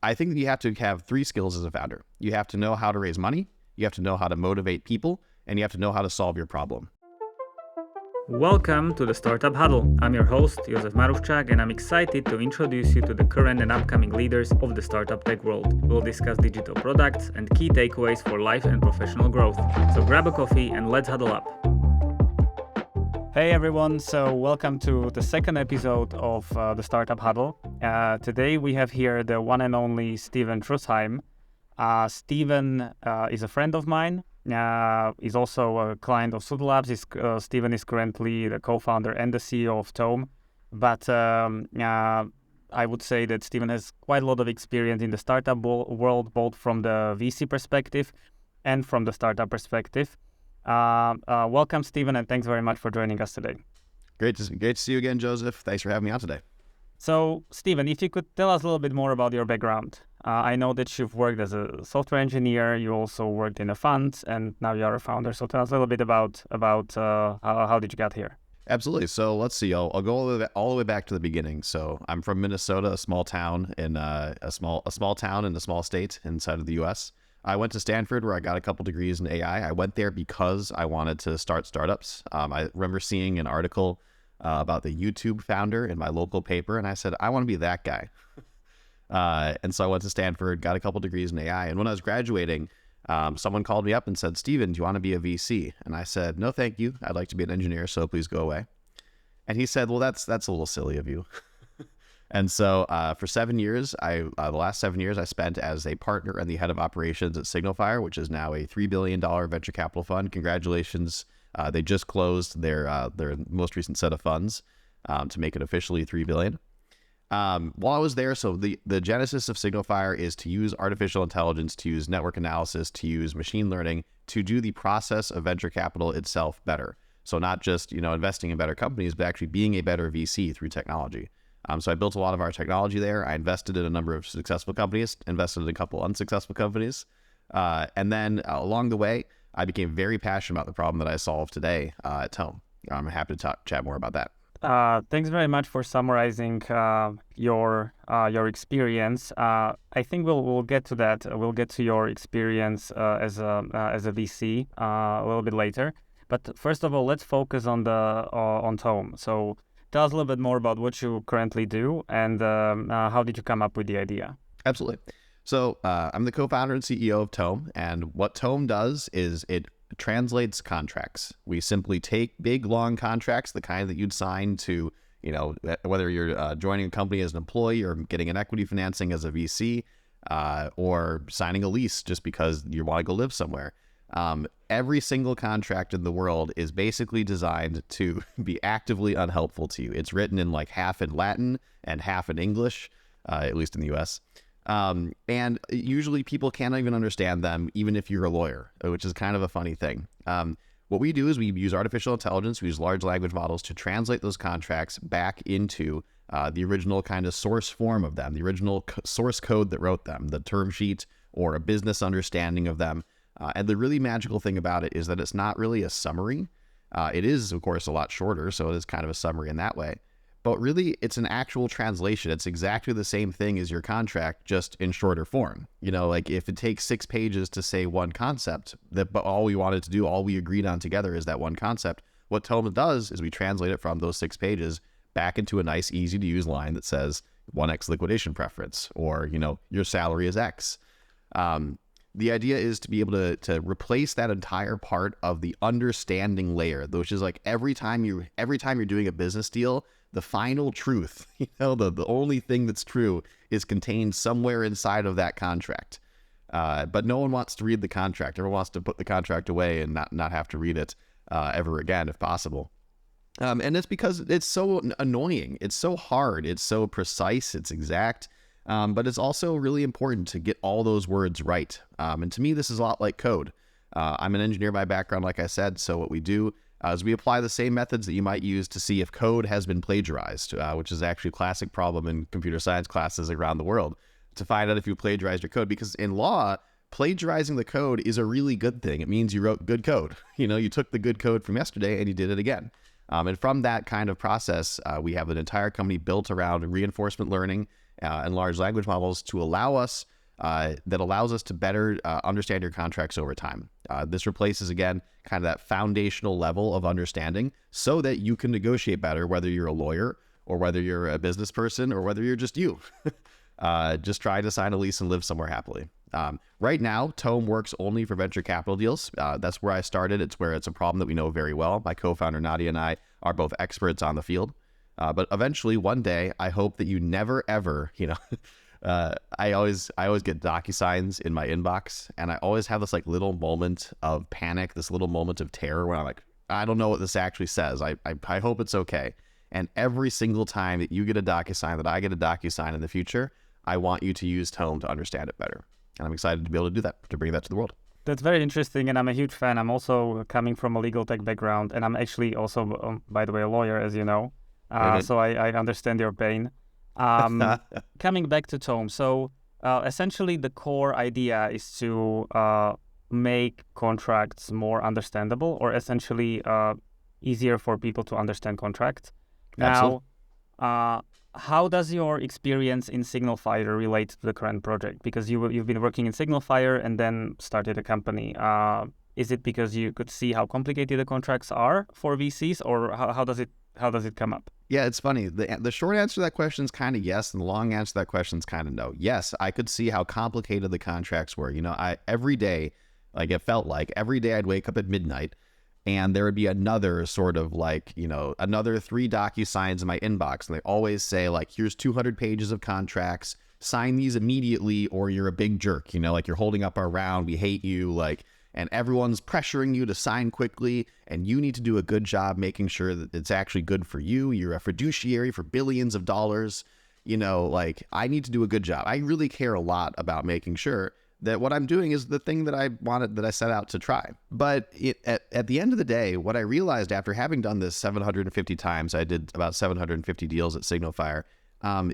I think that you have to have 3 skills as a founder. You have to know how to raise money, you have to know how to motivate people, and you have to know how to solve your problem. Welcome to the Startup Huddle. I'm your host, Josef Maruvčák, and I'm excited to introduce you to the current and upcoming leaders of the startup tech world. We'll discuss digital products and key takeaways for life and professional growth. So grab a coffee and let's huddle up. Hey everyone, so welcome to the second episode of the Startup Huddle. Today we have here the one and only Stephen Trusheim. Stephen is a friend of mine. He's also a client of Sudolabs. Stephen is currently the co-founder and the CEO of Tome. But I would say that Stephen has quite a lot of experience in the startup world, both from the VC perspective and from the startup perspective. Welcome, Stephen, and thanks very much for joining us today. Great to see you again, Joseph. Thanks for having me on today. So, Stephen, if you could tell us a little bit more about your background. I know that you've worked as a software engineer, you also worked in a fund, and now you're a founder. So tell us a little bit about how did you get here? Absolutely. So let's see. I'll go all the way back to the beginning. So I'm from Minnesota, a small town in a small town in a small state inside of the U.S. I went to Stanford where I got a couple degrees in AI. I went there because I wanted to start startups. I remember seeing an article about the YouTube founder in my local paper, and I said, I want to be that guy. And so I went to Stanford, got a couple degrees in AI. And when I was graduating, someone called me up and said, Stephen, do you want to be a VC? And I said, no, thank you. I'd like to be an engineer, so please go away. And he said, well, that's a little silly of you. And so for 7 years, the last 7 years, I spent as a partner and the head of operations at Signalfire, which is now a $3 billion venture capital fund. Congratulations. They just closed their most recent set of funds to make it officially $3 billion. While I was there, so the genesis of Signalfire is to use artificial intelligence, to use network analysis, to use machine learning, to do the process of venture capital itself better. So not just, investing in better companies, but actually being a better VC through technology. So I built a lot of our technology there. I invested in a number of successful companies, invested in a couple unsuccessful companies. And then along the way, I became very passionate about the problem that I solve today at Tome. I'm happy to chat more about that. Thanks very much for summarizing your experience. I think we'll get to that. We'll get to your experience as a VC a little bit later. But first of all, let's focus on Tome. So tell us a little bit more about what you currently do and how did you come up with the idea? Absolutely. So I'm the co-founder and CEO of Tome, and what Tome does is it translates contracts. We simply take big, long contracts, the kind that you'd sign to, whether you're joining a company as an employee or getting an equity financing as a VC, or signing a lease just because you want to go live somewhere. Every single contract in the world is basically designed to be actively unhelpful to you. It's written in like half in Latin and half in English, at least in the US. And usually people can't even understand them, even if you're a lawyer, which is kind of a funny thing. What we do is we use artificial intelligence, we use large language models to translate those contracts back into the original kind of source form of them, the original source code that wrote them, the term sheet or a business understanding of them. And the really magical thing about it is that it's not really a summary. It is, of course, a lot shorter, so it is kind of a summary in that way. But really, it's an actual translation. It's exactly the same thing as your contract, just in shorter form. Like if it takes 6 pages to say one concept, but all we wanted to do, all we agreed on together is that one concept, what Tome does is we translate it from those 6 pages back into a nice, easy to use line that says 1X liquidation preference, or, your salary is X. The idea is to be able to replace that entire part of the understanding layer, which is like every time you're doing a business deal, the final truth, the only thing that's true is contained somewhere inside of that contract. But no one wants to read the contract. Everyone wants to put the contract away and not have to read it ever again, if possible. And it's because it's so annoying. It's so hard. It's so precise. It's exact. But it's also really important to get all those words right. And to me, this is a lot like code. I'm an engineer by background, like I said. So what we do is we apply the same methods that you might use to see if code has been plagiarized, which is actually a classic problem in computer science classes around the world, to find out if you plagiarized your code. Because in law, plagiarizing the code is a really good thing. It means you wrote good code. You took the good code from yesterday and you did it again. And from that kind of process, we have an entire company built around reinforcement learning and large language models to allow us that allows us to better understand your contracts over time. This replaces, again, kind of that foundational level of understanding so that you can negotiate better, whether you're a lawyer or whether you're a business person or whether you're just you. Just try to sign a lease and live somewhere happily. Right now, Tome works only for venture capital deals. That's where I started. It's where it's a problem that we know very well. My co-founder, Nadia, and I are both experts on the field. But eventually, one day, I hope that you never, ever, I always get DocuSigns in my inbox, and I always have this like little moment of panic, this little moment of terror where I'm like, I don't know what this actually says. I hope it's okay. And every single time that you get a DocuSign, that I get a DocuSign in the future, I want you to use Tome to understand it better. And I'm excited to be able to do that, to bring that to the world. That's very interesting, and I'm a huge fan. I'm also coming from a legal tech background, and I'm actually also, by the way, a lawyer, as you know. So I understand your pain. Coming back to Tome, so essentially the core idea is to make contracts more understandable, or essentially easier for people to understand contracts. Now, how does your experience in SignalFire relate to the current project? Because you've been working in SignalFire and then started a company. Is it because you could see how complicated the contracts are for VCs, or how does it come up? Yeah, it's funny. The short answer to that question is kind of yes, and the long answer to that question is kind of no. Yes, I could see how complicated the contracts were. Every day, like it felt like every day I'd wake up at midnight and there would be another sort of like, another 3 DocuSigns in my inbox. And they always say like, here's 200 pages of contracts, sign these immediately or you're a big jerk, like you're holding up our round, we hate you, and everyone's pressuring you to sign quickly, and you need to do a good job making sure that it's actually good for you. You're a fiduciary for billions of dollars. I need to do a good job. I really care a lot about making sure that what I'm doing is the thing that I wanted, that I set out to try. But at the end of the day, what I realized after having done this 750 times, I did about 750 deals at SignalFire,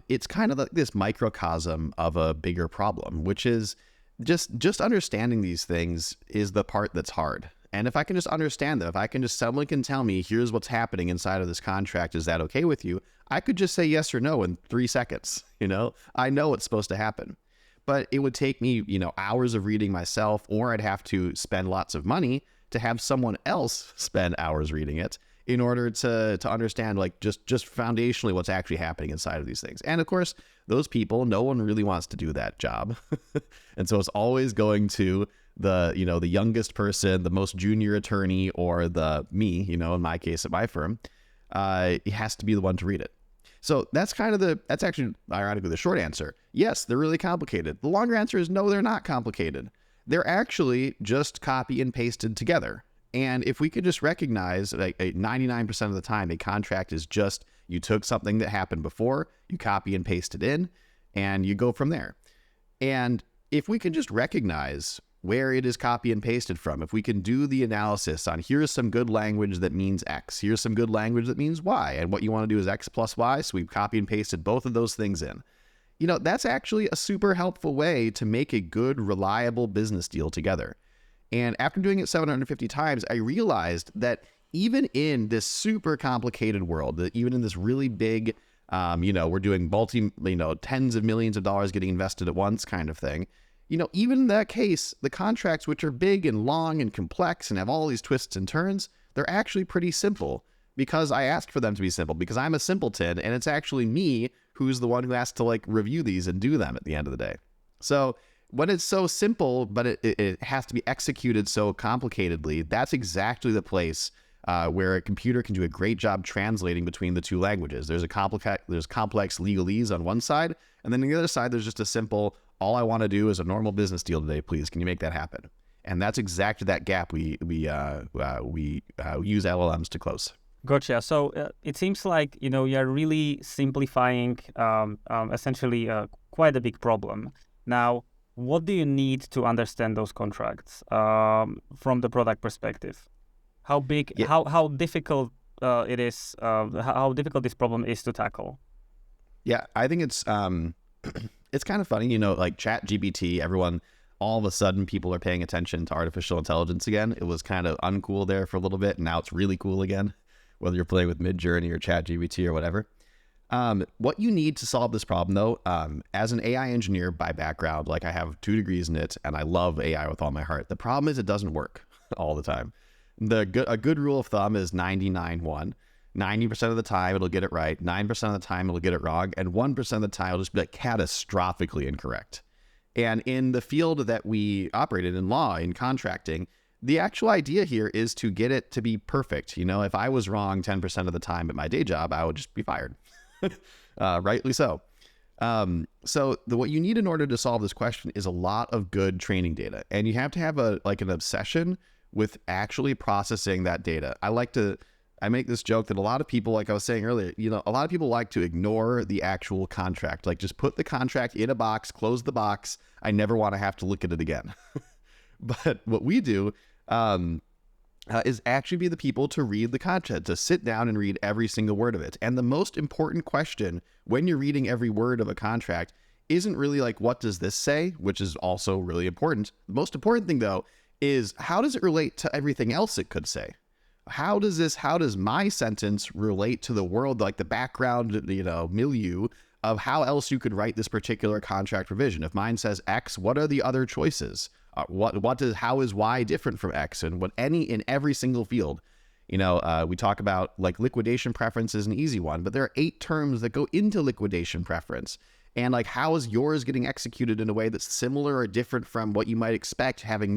it's kind of like this microcosm of a bigger problem, which is just understanding these things is the part that's hard. And if I can just understand them, if I can just, someone can tell me, here's what's happening inside of this contract, is that okay with you? I could just say yes or no in 3 seconds. I know what's supposed to happen. But it would take me, hours of reading myself, or I'd have to spend lots of money to have someone else spend hours reading it in order to understand just foundationally what's actually happening inside of these things. And of course, those people, no one really wants to do that job. And so it's always going to the youngest person, the most junior attorney, or me, in my case at my firm. It has to be the one to read it. So that's actually ironically the short answer. Yes, they're really complicated. The longer answer is no, they're not complicated. They're actually just copy and pasted together. And if we could just recognize 99% of the time, a contract is just, you took something that happened before, you copy and paste it in, and you go from there. And if we can just recognize where it is copy and pasted from, if we can do the analysis on here's some good language that means X, here's some good language that means Y, and what you want to do is X plus Y, so we've copy and pasted both of those things in. That's actually a super helpful way to make a good, reliable business deal together. And after doing it 750 times, I realized that even in this super complicated world, that even in this really big, we're doing tens of millions of dollars getting invested at once kind of thing, even in that case, the contracts, which are big and long and complex and have all these twists and turns, they're actually pretty simple because I asked for them to be simple, because I'm a simpleton, and it's actually me who's the one who has to review these and do them at the end of the day. So when it's so simple, but it has to be executed so complicatedly, that's exactly the place where a computer can do a great job translating between the two languages. There's complex legalese on one side, and then on the other side, there's just a simple, all I want to do is a normal business deal today, please. Can you make that happen? And that's exactly that gap we use LLMs to close. Gotcha. So it seems like you're really simplifying essentially quite a big problem. Now, what do you need to understand those contracts from the product perspective? How big? Yeah. How difficult it is? How difficult this problem is to tackle? Yeah, I think it's it's kind of funny. Like ChatGPT, everyone. All of a sudden, people are paying attention to artificial intelligence again. It was kind of uncool there for a little bit, and now it's really cool again, whether you're playing with Midjourney or ChatGPT or whatever. What you need to solve this problem, though, as an AI engineer by background, like I have 2 degrees in it, and I love AI with all my heart. The problem is it doesn't work all the time. A good rule of thumb is 99-1. 90% of the time it'll get it right, 9% of the time it'll get it wrong, and 1% of the time it'll just be like catastrophically incorrect. And in the field that we operated in law, in contracting, the actual idea here is to get it to be perfect. You know, if I was wrong 10% of the time at my day job, I would just be fired. Rightly so. What you need in order to solve this question is a lot of good training data, and you have to have an obsession with actually processing that data. I make this joke that a lot of people, like I was saying earlier, a lot of people like to ignore the actual contract, like just put the contract in a box, close the box. I never want to have to look at it again. But what we do is actually be the people to read the contract, to sit down and read every single word of it. And the most important question when you're reading every word of a contract isn't really like, what does this say? Which is also really important. The most important thing, though, is how does it relate to everything else it could say? How does my sentence relate to the world, like the background, milieu of how else you could write this particular contract provision? If mine says X, what are the other choices? How is Y different from X? And in every single field, we talk about like liquidation preference is an easy one, but there are 8 terms that go into liquidation preference. And like, how is yours getting executed in a way that's similar or different from what you might expect, having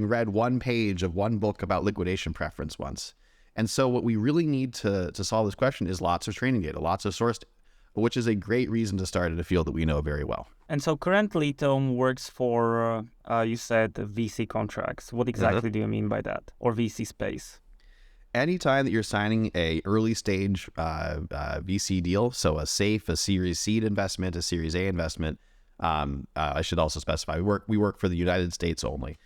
read one page of one book about liquidation preference once? And so what we really need to solve this question is lots of training data, lots of source data, which is a great reason to start in a field that we know very well. And so currently Tome works for, you said VC contracts. What exactly do you mean by that? Or VC space? Anytime that you're signing a early stage VC deal, so a Series Seed investment, a Series A investment, I should also specify, we work for the United States only.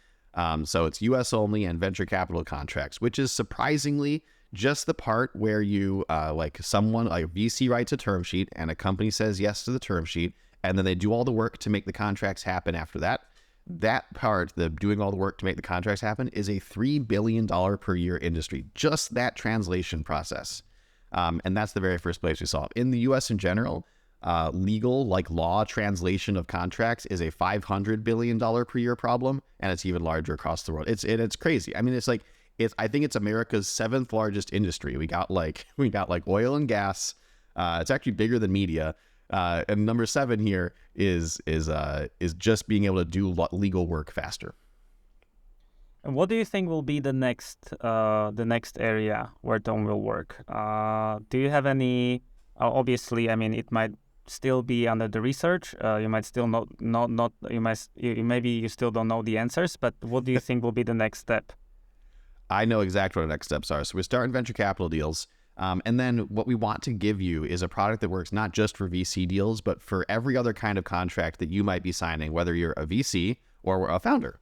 So it's US only and venture capital contracts, which is surprisingly just the part where you, VC writes a term sheet and a company says yes to the term sheet, and then they do all the work to make the contracts happen after that. That part, the doing all the work to make the contracts happen, is a $3 billion per year industry, just that translation process. And that's the very first place we saw it. In the US in general, legal, like law translation of contracts is a $500 billion per year problem, and it's even larger across the world. It's crazy. I mean, I think it's America's 7th largest industry. We got like oil and gas. It's actually bigger than media. And number 7 here is just being able to do legal work faster. And what do you think will be the next area where Tome will work? Do you have any? Obviously, I mean, it might still be under the research. You might still maybe you still don't know the answers. But what do you think will be the next step? I know exactly what our next steps are. So we're starting venture capital deals. And then what we want to give you is a product that works not just for VC deals, but for every other kind of contract that you might be signing, whether you're a VC or a founder.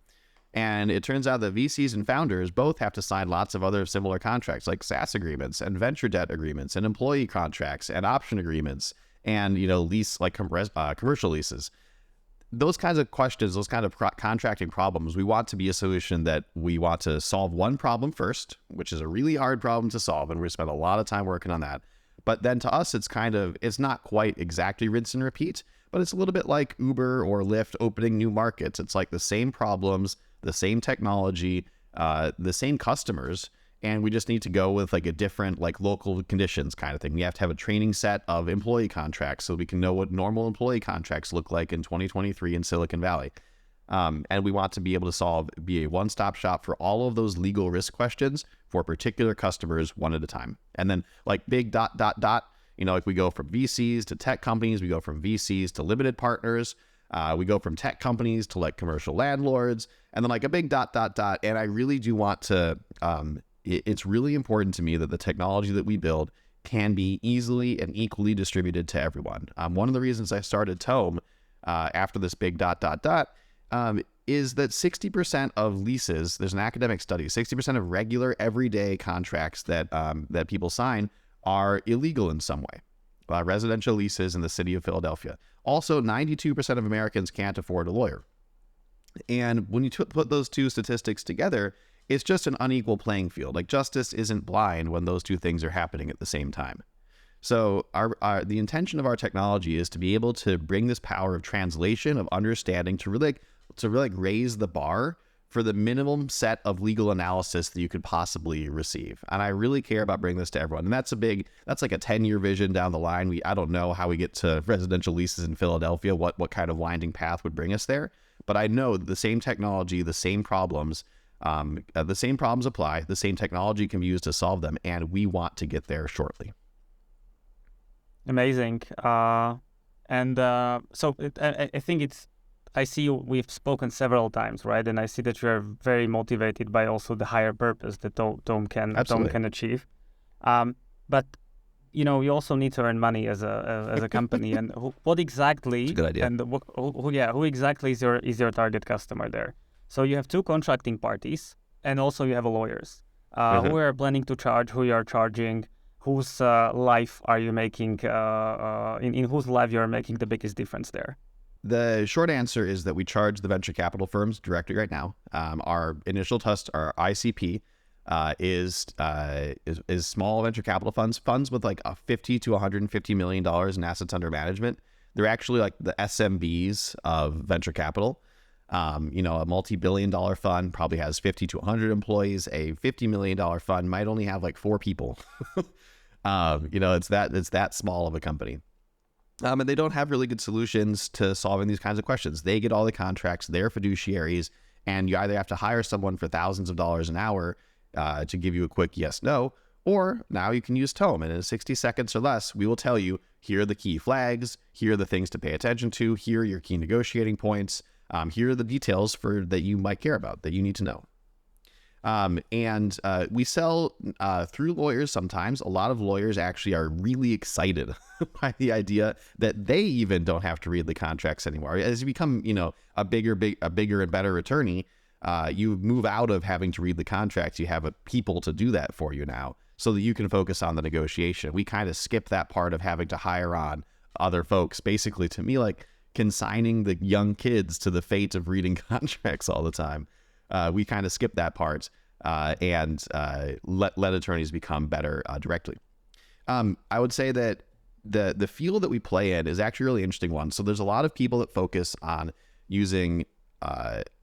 And it turns out that VCs and founders both have to sign lots of other similar contracts, like SaaS agreements and venture debt agreements and employee contracts and option agreements and, lease, like commercial leases. Those kinds of questions, those kind of contracting problems, we want to be a solution that we want to solve one problem first, which is a really hard problem to solve, and we spend a lot of time working on that. But then to us, it's not quite exactly rinse and repeat, but it's a little bit like Uber or Lyft opening new markets. It's like the same problems, the same technology, the same customers, and we just need to go with like a different, like local conditions kind of thing. We have to have a training set of employee contracts so we can know what normal employee contracts look like in 2023 in Silicon Valley. And we want to be able to be a one-stop shop for all of those legal risk questions for particular customers one at a time. And then like big ... like we go from VCs to tech companies, we go from VCs to limited partners, we go from tech companies to like commercial landlords, and then like a big ... And I really do want to, it's really important to me that the technology that we build can be easily and equally distributed to everyone. One of the reasons I started Tome after this big ... is that 60% of leases, there's an academic study, 60% of regular everyday contracts that people sign are illegal in some way. Residential leases in the city of Philadelphia. Also, 92% of Americans can't afford a lawyer. And when you put those two statistics together, it's just an unequal playing field. Like justice isn't blind when those two things are happening at the same time. So the intention of our technology is to be able to bring this power of translation, of understanding, to really raise the bar for the minimum set of legal analysis that you could possibly receive. And I really care about bringing this to everyone. And that's like a 10-year vision down the line. I don't know how we get to residential leases in Philadelphia, what kind of winding path would bring us there. But I know the same technology, the same problems apply, the same technology can be used to solve them, and we want to get there shortly. Amazing. So I think I see we've spoken several times, right? And I see that you're very motivated by also the higher purpose that Tome can achieve. But you also need to earn money as a company. And what exactly? That's a good idea. And who exactly is your target customer there? So you have two contracting parties, and also you have lawyers who are planning to charge, who you are charging, whose life are you making, in whose life you are making the biggest difference there. The short answer is that we charge the venture capital firms directly right now. Our initial test, our ICP, is small venture capital funds with like $50 to $150 million in assets under management. They're actually like the SMBs of venture capital. A multi-billion-dollar fund probably has 50 to 100 employees. A $50 million fund might only have like 4 people. It's that small of a company. And they don't have really good solutions to solving these kinds of questions. They get all the contracts, they're fiduciaries, and you either have to hire someone for thousands of dollars an hour to give you a quick yes, no, or now you can use Tome, and in 60 seconds or less, we will tell you, here are the key flags, here are the things to pay attention to, here are your key negotiating points, here are the details that you might care about, that you need to know. We sell through lawyers sometimes. A lot of lawyers actually are really excited by the idea that they even don't have to read the contracts anymore. As you become, a bigger and better attorney, you move out of having to read the contracts. You have people to do that for you now, so that you can focus on the negotiation. We kind of skip that part of having to hire on other folks, basically, to me, like consigning the young kids to the fate of reading contracts all the time. We kind of skip that part and let attorneys become better directly. I would say that the field that we play in is actually a really interesting one. So there's a lot of people that focus on using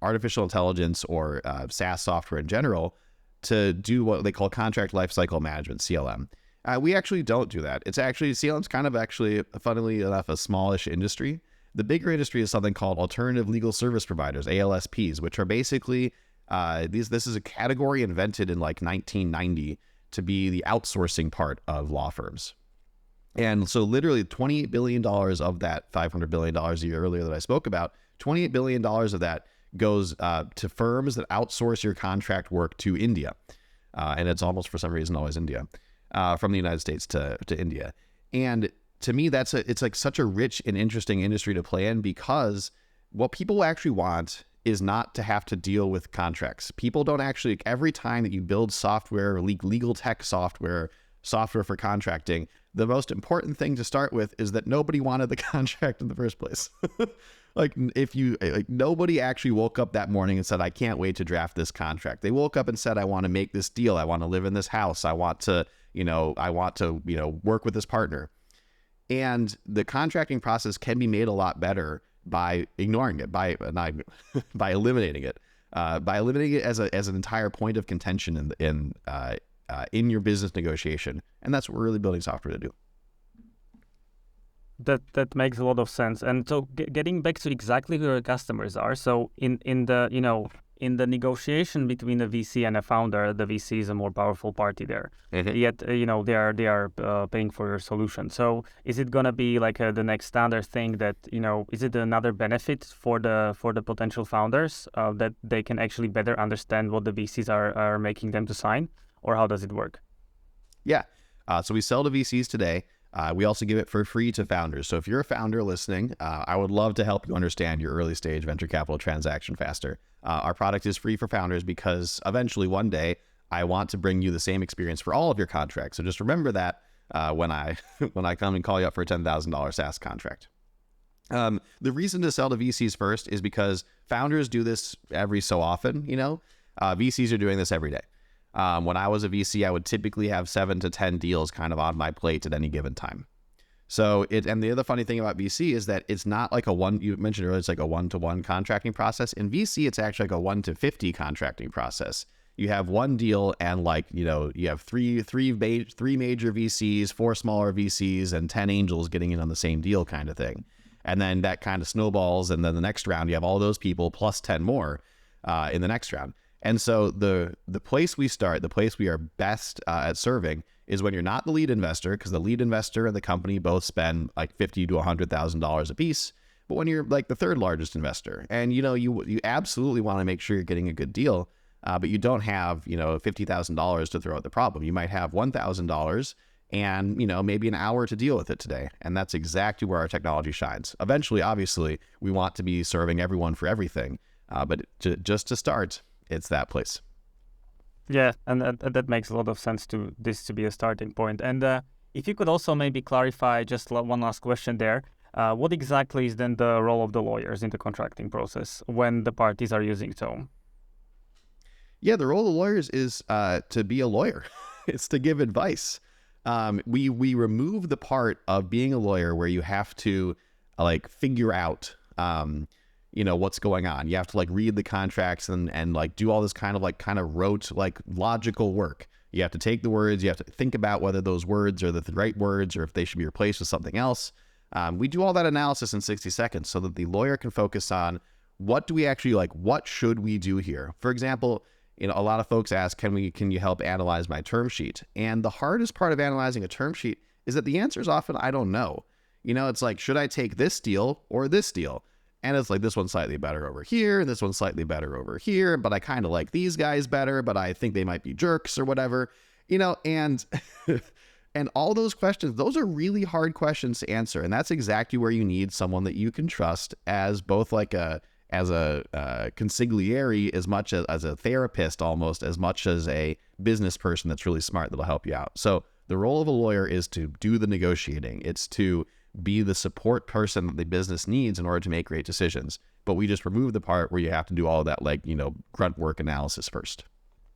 artificial intelligence or SaaS software in general to do what they call contract lifecycle management, CLM. We actually don't do that. CLM's kind of actually, funnily enough, a smallish industry. The bigger industry is something called alternative legal service providers, ALSPs, which are basically, this is a category invented in like 1990 to be the outsourcing part of law firms. And so literally $28 billion of that $500 billion a year earlier that I spoke about, $28 billion of that goes to firms that outsource your contract work to India. And it's almost, for some reason, always India, from the United States to India. And to me, it's like such a rich and interesting industry to play in, because what people actually want is not to have to deal with contracts. People don't actually, every time that you build software, legal tech software for contracting, the most important thing to start with is that nobody wanted the contract in the first place. Nobody actually woke up that morning and said, I can't wait to draft this contract. They woke up and said, I want to make this deal. I want to live in this house. I want to work with this partner. And the contracting process can be made a lot better by ignoring it, by eliminating it, as an entire point of contention in your business negotiation. And that's what we're really building software to do. That makes a lot of sense. And so getting back to exactly who your customers are. So in the negotiation between a VC and a founder, the VC is a more powerful party there. Mm-hmm. Yet, they are paying for your solution. So is it going to be like the next standard thing that, is it another benefit for the potential founders that they can actually better understand what the VCs are making them to sign? Or how does it work? Yeah. So we sell to VCs today. We also give it for free to founders. So if you're a founder listening, I would love to help you understand your early stage venture capital transaction faster. Our product is free for founders because eventually one day I want to bring you the same experience for all of your contracts. So just remember that when I come and call you up for a $10,000 SaaS contract. The reason to sell to VCs first is because founders do this every so often. VCs are doing this every day. When I was a VC, I would typically have 7 to 10 deals kind of on my plate at any given time. So and the other funny thing about VC is that it's not like you mentioned earlier, it's like a 1-to-1 contracting process. In VC, it's actually like a 1 to 50 contracting process. You have one deal and you have three major VCs, 4 smaller VCs, and 10 angels getting in on the same deal kind of thing. And then that kind of snowballs. And then the next round, you have all those people plus 10 more in the next round. And so the place we start, the place we are best at serving is when you're not the lead investor, because the lead investor and the company both spend like $50,000 to $100,000 a piece. But when you're like the third largest investor, and you absolutely want to make sure you're getting a good deal, but you don't have $50,000 to throw at the problem. You might have $1,000 and maybe an hour to deal with it today, and that's exactly where our technology shines. Eventually, obviously, we want to be serving everyone for everything, but just to start, it's that place. Yeah, and that makes a lot of sense to be a starting point. And if you could also maybe clarify just one last question there, what exactly is then the role of the lawyers in the contracting process when the parties are using Tome? Yeah, the role of the lawyers is to be a lawyer. It's to give advice. We remove the part of being a lawyer where you have to figure out what's going on. You have to read the contracts and do all this kind of rote logical work. You have to take the words, you have to think about whether those words are the right words or if they should be replaced with something else. We do all that analysis in 60 seconds so that the lawyer can focus on what do we actually what should we do here? For example, a lot of folks ask, can you help analyze my term sheet? And the hardest part of analyzing a term sheet is that the answer is often, I don't know. It's should I take this deal or this deal? And it's this one's slightly better over here, and this one's slightly better over here, but I kind of like these guys better, but I think they might be jerks or whatever, and and all those questions, those are really hard questions to answer. And that's exactly where you need someone that you can trust as both as a consigliere, as much as a therapist, almost as much as a business person that's really smart that'll help you out. So the role of a lawyer is to do the negotiating. It's to be the support person that the business needs in order to make great decisions. But we just remove the part where you have to do all of that, grunt work analysis first.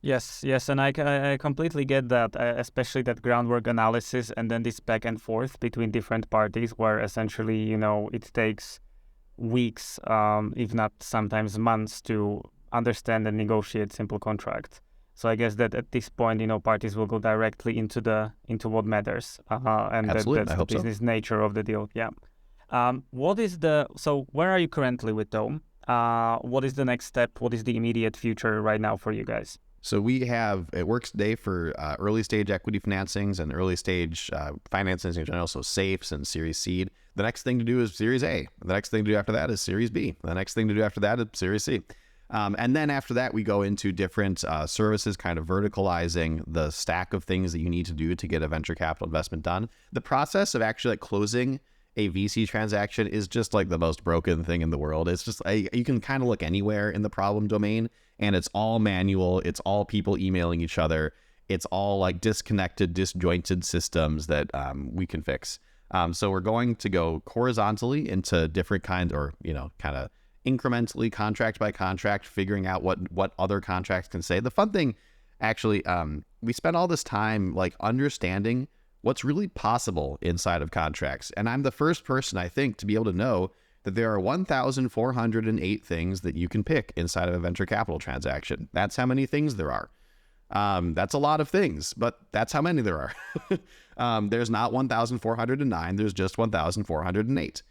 Yes, and I completely get that, especially that groundwork analysis and then this back and forth between different parties where essentially, it takes weeks, if not sometimes months, to understand and negotiate simple contracts. So I guess that at this point, parties will go directly into what matters, and that's the business nature of the deal. Yeah. So where are you currently with Tome? What is the next step? What is the immediate future right now for you guys? So it works today for early stage equity financings and early stage financings in general, so SAFEs and Series Seed. The next thing to do is Series A. The next thing to do after that is Series B. The next thing to do after that is Series C. And then after that, we go into different services, kind of verticalizing the stack of things that you need to do to get a venture capital investment done. The process of actually closing a VC transaction is just the most broken thing in the world. It's just you can kind of look anywhere in the problem domain, and it's all manual. It's all people emailing each other. It's all disconnected, disjointed systems that we can fix. So we're going to go horizontally into different kinds, or kind of incrementally, contract by contract, figuring out what other contracts can say. The fun thing, actually, we spent all this time understanding what's really possible inside of contracts. And I'm the first person, I think, to be able to know that there are 1,408 things that you can pick inside of a venture capital transaction. That's how many things there are. That's a lot of things, but that's how many there are. There's not 1,409, there's just 1,408.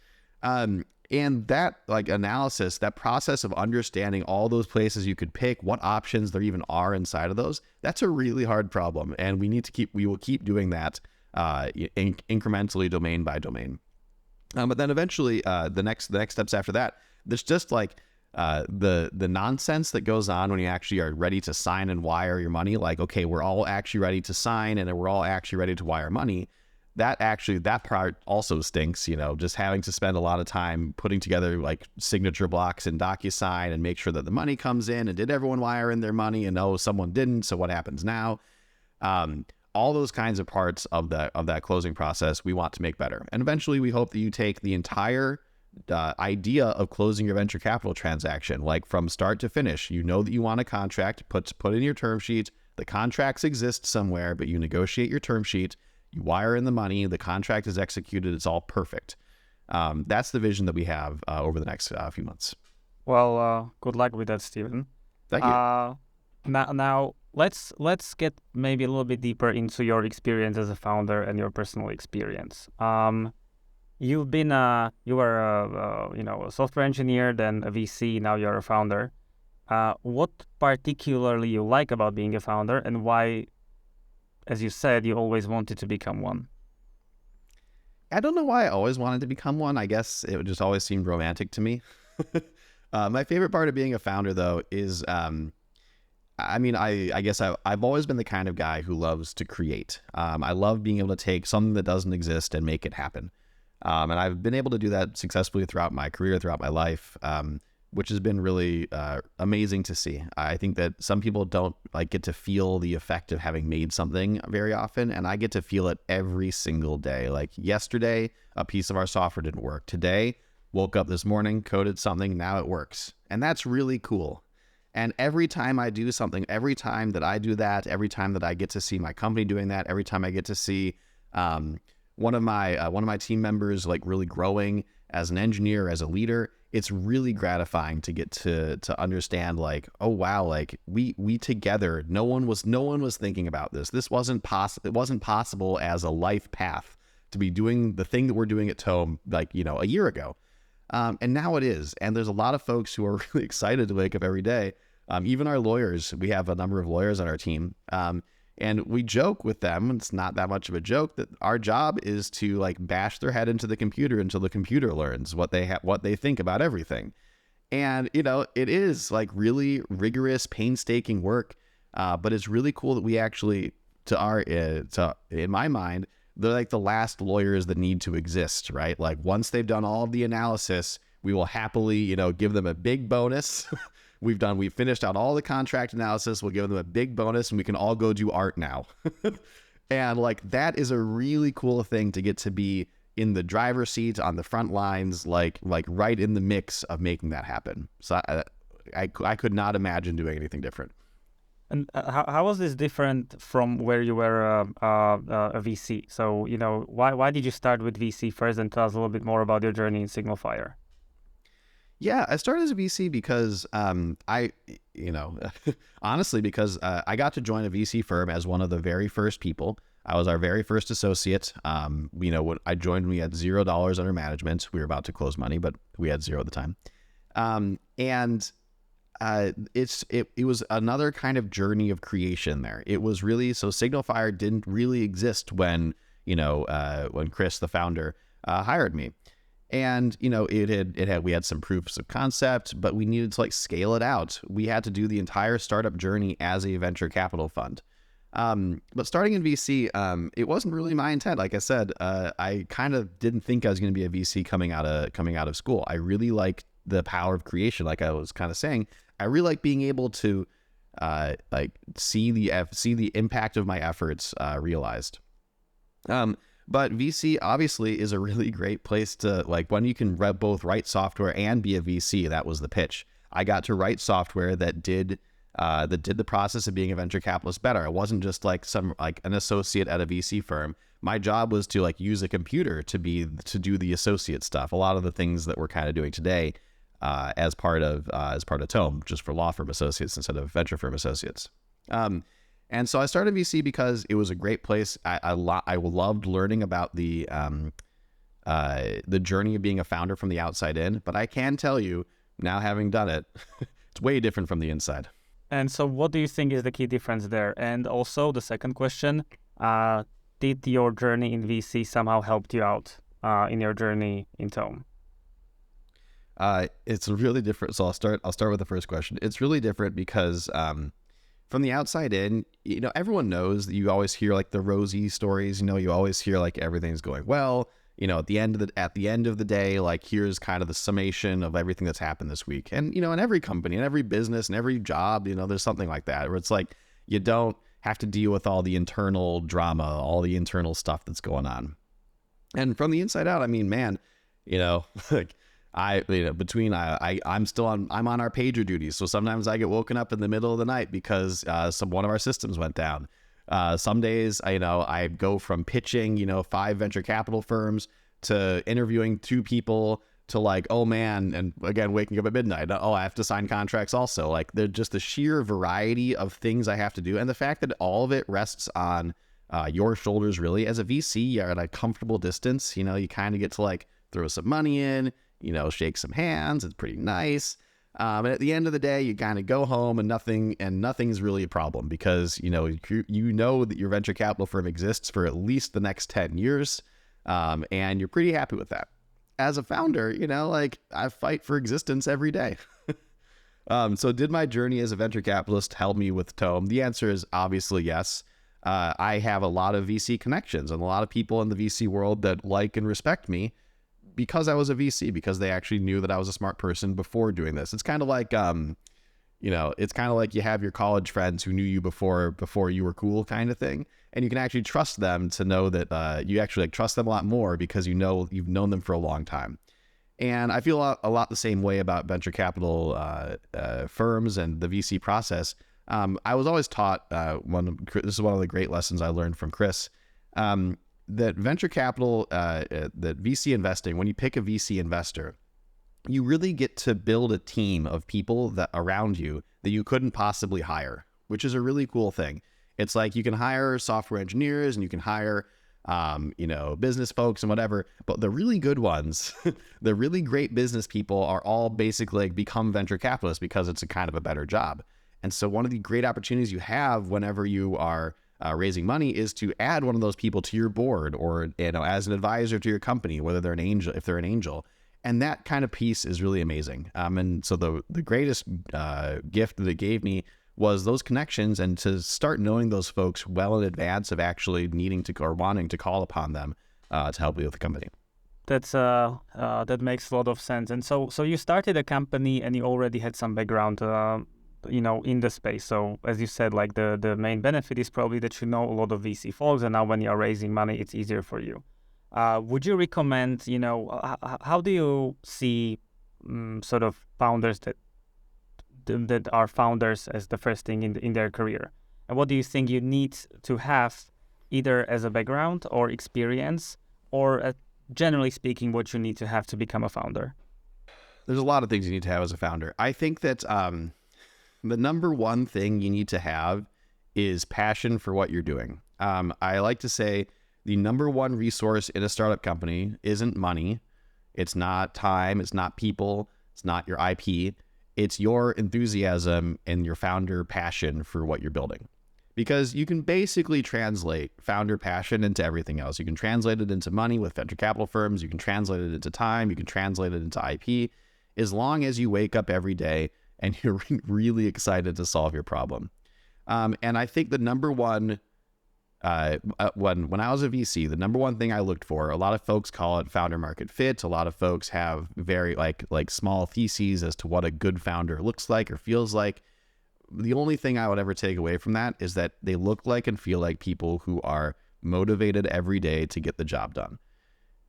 And that analysis, that process of understanding all those places you could pick, what options there even are inside of those, that's a really hard problem. And we will keep doing that incrementally, domain by domain. But then eventually the next steps after that, there's just the nonsense that goes on when you actually are ready to sign and wire your money. Okay, we're all actually ready to sign and we're all actually ready to wire money. That part also stinks, just having to spend a lot of time putting together signature blocks in DocuSign and make sure that the money comes in, and did everyone wire in their money, and no, someone didn't, so what happens now? All those kinds of parts of that closing process we want to make better. And eventually we hope that you take the entire idea of closing your venture capital transaction, from start to finish. That you want a contract, put in your term sheet, The contracts exist somewhere, but you negotiate your term sheet, you wire in the money, the contract is executed, it's all perfect. That's the vision that we have over the next few months. Well, good luck with that, Stephen. Thank you. Now let's get maybe a little bit deeper into your experience as a founder and your personal experience. You were a software engineer, then a VC, now you're a founder. What particularly you like about being a founder, and why, as you said, you always wanted to become one? I don't know why I always wanted to become one. I guess it just always seemed romantic to me. My favorite part of being a founder, though, is I guess I've always been the kind of guy who loves to create. I love being able to take something that doesn't exist and make it happen. And I've been able to do that successfully throughout my career, throughout my life, which has been really amazing to see. I think that some people don't get to feel the effect of having made something very often, and I get to feel it every single day. Like yesterday, a piece of our software didn't work. Today, woke up this morning, coded something, now it works. And that's really cool. And every time I do something, every time that I do that, every time that I get to see my company doing that, every time I get to see one of my team members really growing as an engineer, as a leader, it's really gratifying to get to understand oh wow, we together, no one was thinking about this. This wasn't possible. It wasn't possible as a life path to be doing the thing that we're doing at Tome a year ago. And now it is. And there's a lot of folks who are really excited to wake up every day. Even our lawyers, we have a number of lawyers on our team. And we joke with them, it's not that much of a joke, that our job is to bash their head into the computer until the computer learns what they think about everything. And, it is really rigorous, painstaking work. But it's really cool that we actually, in my mind, they're the last lawyers that need to exist, right? Once they've done all of the analysis, we will happily, give them a big bonus. We've finished out all the contract analysis. We'll give them a big bonus and we can all go do art now. And that is a really cool thing to get to be in the driver's seat on the front lines, right in the mix of making that happen. So I could not imagine doing anything different. And how was this different from where you were a VC? So, why did you start with VC first, and tell us a little bit more about your journey in SignalFire? Yeah, I started as a VC because honestly, because I got to join a VC firm as one of the very first people. I was our very first associate. When I joined, we had $0 under management. We were about to close money, but we had zero at the time. It was another kind of journey of creation there. It was really, so SignalFire didn't really exist when Chris, the founder, hired me. And, we had some proofs of concept, but we needed to scale it out. We had to do the entire startup journey as a venture capital fund. But starting in VC, it wasn't really my intent. Like I said, I kind of didn't think I was going to be a VC coming out of school. I really like the power of creation. Like I was kind of saying, I really like being able to, see the impact of my efforts, realized. But VC obviously is a really great place to when you can both write software and be a VC. That was the pitch. I got to write software that did the process of being a venture capitalist better. I wasn't just an associate at a VC firm. My job was to use a computer to do the associate stuff. A lot of the things that we're kind of doing today as part of Tome, just for law firm associates instead of venture firm associates. And so I started VC because it was a great place. I loved learning about the journey of being a founder from the outside in. But I can tell you, now having done it, it's way different from the inside. And so what do you think is the key difference there? And also the second question, did your journey in VC somehow help you out in your journey in Tome? It's really different. So I'll start with the first question. It's really different because from the outside in, everyone knows that you always hear the rosy stories. You always hear everything's going well. At the end of the day, here's kind of the summation of everything that's happened this week. And in every company, in every business, in every job, there's something like that where it's you don't have to deal with all the internal drama, all the internal stuff that's going on. And from the inside out, I mean, man, I'm on our pager duty. So sometimes I get woken up in the middle of the night because one of our systems went down. Some days, I go from pitching, 5 venture capital firms to interviewing 2 people to like, oh man, and again, waking up at midnight. Oh, I have to sign contracts also. Like, they're just the sheer variety of things I have to do. And the fact that all of it rests on your shoulders, really. As a VC, you're at a comfortable distance. You kind of get to like throw some money in, shake some hands. It's pretty nice. And at the end of the day, you kind of go home and nothing's really a problem because, you know that your venture capital firm exists for at least the next 10 years. And you're pretty happy with that. As a founder, I fight for existence every day. So did my journey as a venture capitalist help me with Tome? The answer is obviously yes. I have a lot of VC connections and a lot of people in the VC world that like and respect me because I was a VC, because they actually knew that I was a smart person before doing this. It's kind of like, it's kind of like you have your college friends who knew you before you were cool kind of thing. And you can actually trust them to know that you actually trust them a lot more because you've known them for a long time. And I feel a lot the same way about venture capital firms and the VC process. I was always taught, this is one of the great lessons I learned from Chris, that venture capital, that VC investing, when you pick a VC investor, you really get to build a team of people that around you that you couldn't possibly hire, which is a really cool thing. It's like you can hire software engineers and you can hire, business folks and whatever, but the really good ones, the really great business people are all basically become venture capitalists because it's a kind of a better job. And so one of the great opportunities you have whenever you are raising money is to add one of those people to your board or, as an advisor to your company, whether they're an angel, if they're an angel. And that kind of piece is really amazing. And so the greatest gift that it gave me was those connections and to start knowing those folks well in advance of actually needing to or wanting to call upon them to help you with the company. That makes a lot of sense. And so you started a company and you already had some background, in the space. So as you said, like the main benefit is probably that you know a lot of VC folks, and now when you are raising money, it's easier for you. Would you recommend, how do you see sort of founders that are founders as the first thing in their career? And what do you think you need to have either as a background or experience, or generally speaking, what you need to have to become a founder? There's a lot of things you need to have as a founder. I think that the number one thing you need to have is passion for what you're doing. I like to say the number one resource in a startup company isn't money. It's not time. It's not people. It's not your IP. It's your enthusiasm and your founder passion for what you're building. Because you can basically translate founder passion into everything else. You can translate it into money with venture capital firms. You can translate it into time. You can translate it into IP. As long as you wake up every day and you're really excited to solve your problem. And I think the number one, when I was a VC, the number one thing I looked for, a lot of folks call it founder market fit. A lot of folks have very like small theses as to what a good founder looks like or feels like. The only thing I would ever take away from that is that they look like and feel like people who are motivated every day to get the job done.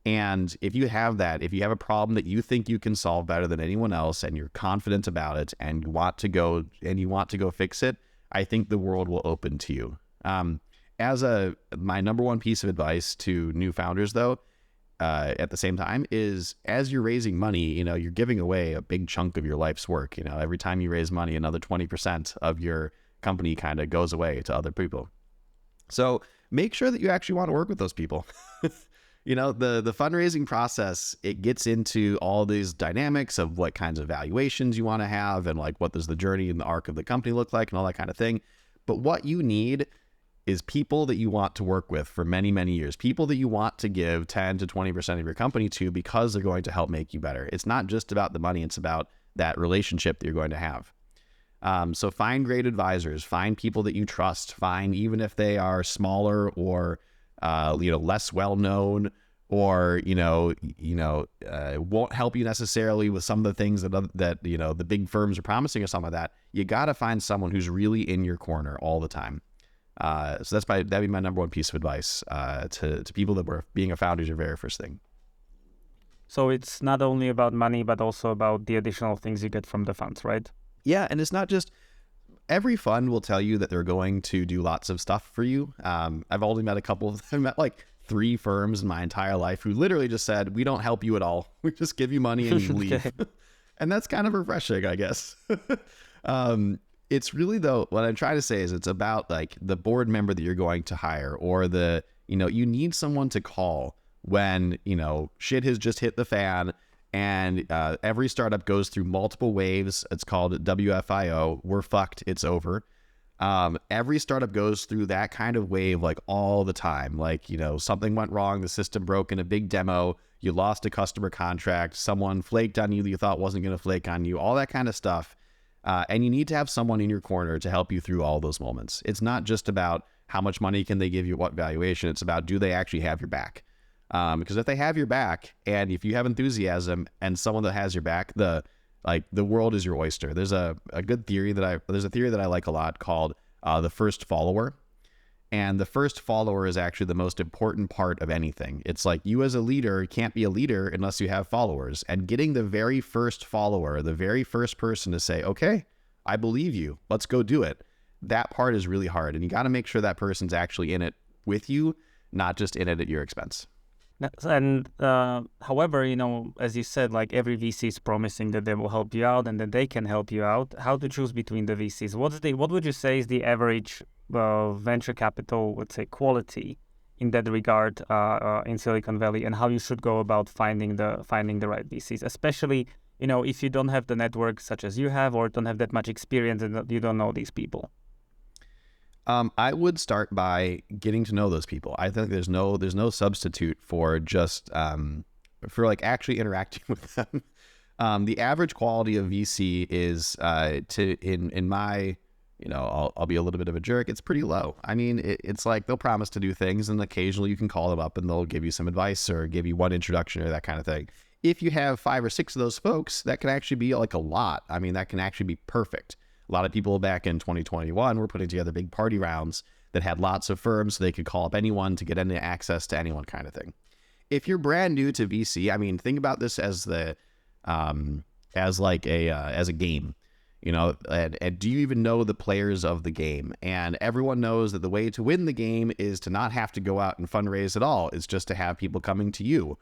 And if you have that, if you have a problem that you think you can solve better than anyone else and you're confident about it and you want to go fix it, I think the world will open to you. My number one piece of advice to new founders, though, at the same time, is as you're raising money, you're giving away a big chunk of your life's work. Every time you raise money, another 20% of your company kind of goes away to other people. So make sure that you actually want to work with those people. The fundraising process, it gets into all these dynamics of what kinds of valuations you want to have and like what does the journey and the arc of the company look like and all that kind of thing. But what you need is people that you want to work with for many, many years, people that you want to give 10 to 20% of your company to because they're going to help make you better. It's not just about the money. It's about that relationship that you're going to have. So find great advisors, find people that you trust, find even if they are smaller or less well-known or, won't help you necessarily with some of the things that the big firms are promising or something like that. You got to find someone who's really in your corner all the time. So that'd be my number one piece of advice to people that were being a founder is your very first thing. So it's not only about money, but also about the additional things you get from the funds, right? Yeah, and it's not just every fund will tell you that they're going to do lots of stuff for you. I've only met I've met like 3 firms in my entire life who literally just said, we don't help you at all. We just give you money and you leave. Okay. And that's kind of refreshing, I guess. It's really, though, what I'm trying to say is it's about like the board member that you're going to hire, or you need someone to call when, shit has just hit the fan. And every startup goes through multiple waves. It's called WFIO. We're fucked. It's over. Every startup goes through that kind of wave like all the time. Like, something went wrong. The system broke in a big demo. You lost a customer contract. Someone flaked on you that you thought wasn't going to flake on you. All that kind of stuff. And you need to have someone in your corner to help you through all those moments. It's not just about how much money can they give you, what valuation. It's about, do they actually have your back? Because if they have your back, and if you have enthusiasm and someone that has your back, the world is your oyster. There's a good theory that I like a lot called the first follower. And the first follower is actually the most important part of anything. It's like, you as a leader can't be a leader unless you have followers. And getting the very first follower, the very first person to say, okay, I believe you, let's go do it. That part is really hard. And you got to make sure that person's actually in it with you, not just in it at your expense. And however, as you said, like every VC is promising that they will help you out and that they can help you out. How to choose between the VCs? What would you say is the average venture capital, let's say, quality in that regard in Silicon Valley, and how you should go about finding the right VCs, especially if you don't have the network such as you have, or don't have that much experience and you don't know these people? I would start by getting to know those people. I think there's no substitute for just for like actually interacting with them. The average quality of VC is in my, I'll be a little bit of a jerk. It's pretty low. I mean, it's like they'll promise to do things, and occasionally you can call them up and they'll give you some advice or give you one introduction or that kind of thing. If you have 5 or 6 of those folks, that can actually be like a lot. I mean, that can actually be perfect. A lot of people back in 2021 were putting together big party rounds that had lots of firms, so they could call up anyone to get any access to anyone, kind of thing. If you're brand new to VC, I mean, think about this as as a game, and do you even know the players of the game? And everyone knows that the way to win the game is to not have to go out and fundraise at all. It's just to have people coming to you.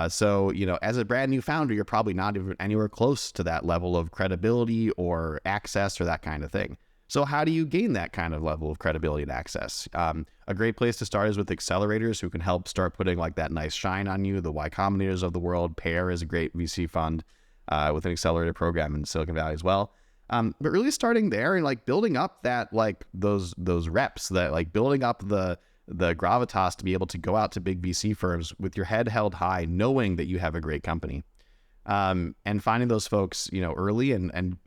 So, as a brand new founder, you're probably not even anywhere close to that level of credibility or access or that kind of thing. So how do you gain that kind of level of credibility and access? A great place to start is with accelerators who can help start putting like that nice shine on you. The Y Combinators of the world. Pair is a great VC fund with an accelerator program in Silicon Valley as well. But really starting there and like building up that, like those reps, that like building up the gravitas to be able to go out to big VC firms with your head held high, knowing that you have a great company, and finding those folks, early and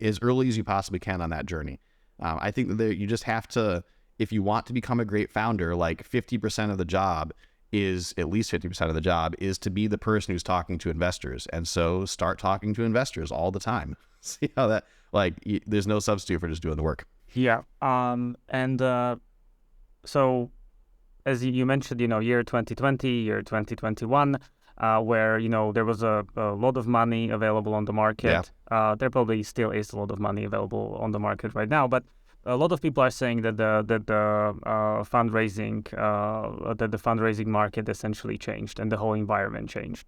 as early as you possibly can on that journey. I think that you just have to, if you want to become a great founder, like 50% of the job is, at least 50% of the job is to be the person who's talking to investors. And so start talking to investors all the time. See how that, there's no substitute for just doing the work. Yeah. So as you mentioned, year 2020, year 2021, where, there was a lot of money available on the market. Yeah. There probably still is a lot of money available on the market right now, but a lot of people are saying that the fundraising market essentially changed and the whole environment changed.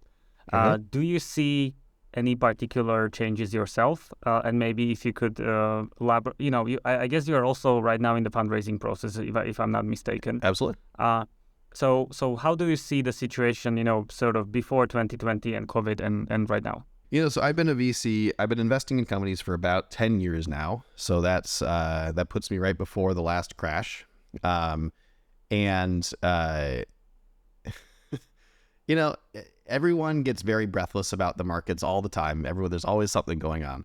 Mm-hmm. Do you see any particular changes yourself? And maybe if you could elaborate, I guess you are also right now in the fundraising process, if I'm not mistaken. Absolutely. So how do you see the situation, sort of before 2020 and COVID and right now? So I've been a VC. I've been investing in companies for about 10 years now. So that's that puts me right before the last crash. Everyone gets very breathless about the markets all the time. There's always something going on.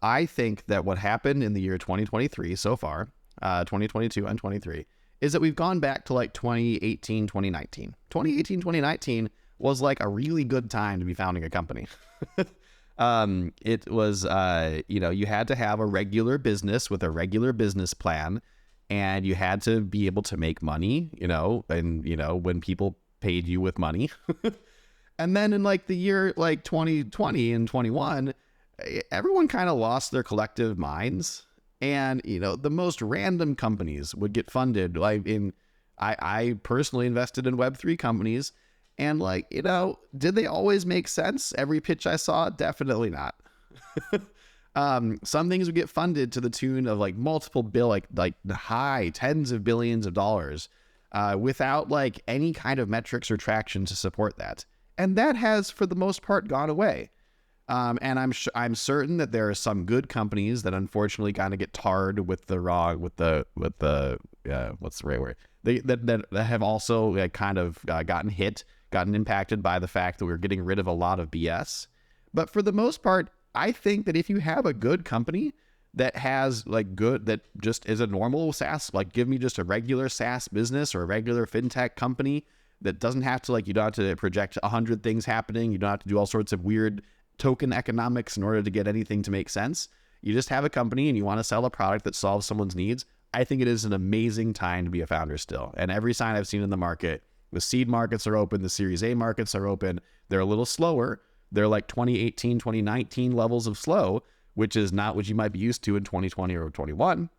I think that what happened in the year 2023 so far, 2022 and 23, is that we've gone back to like 2018, 2019. 2018, 2019 was like a really good time to be founding a company. It was, you had to have a regular business with a regular business plan, and you had to be able to make money, when people paid you with money. And then in like the year like 2020 and 21, everyone kind of lost their collective minds. And, the most random companies would get funded. I personally invested in Web3 companies. And did they always make sense? Every pitch I saw? Definitely not. Some things would get funded to the tune of like multiple like the high tens of billions of dollars without like any kind of metrics or traction to support that. And that has, for the most part, gone away. And I'm certain that there are some good companies that unfortunately kind of get tarred with the what's the right word? That have also gotten impacted by the fact that we're getting rid of a lot of BS. But for the most part, I think that if you have a good company that has that just is a normal SaaS, give me just a regular SaaS business or a regular fintech company that doesn't have to you don't have to project 100 things happening. You don't have to do all sorts of weird token economics in order to get anything to make sense. You just have a company and you want to sell a product that solves someone's needs. I think it is an amazing time to be a founder still. And every sign I've seen in the market, the seed markets are open, the Series A markets are open. They're a little slower. They're like 2018, 2019 levels of slow, which is not what you might be used to in 2020 or 21.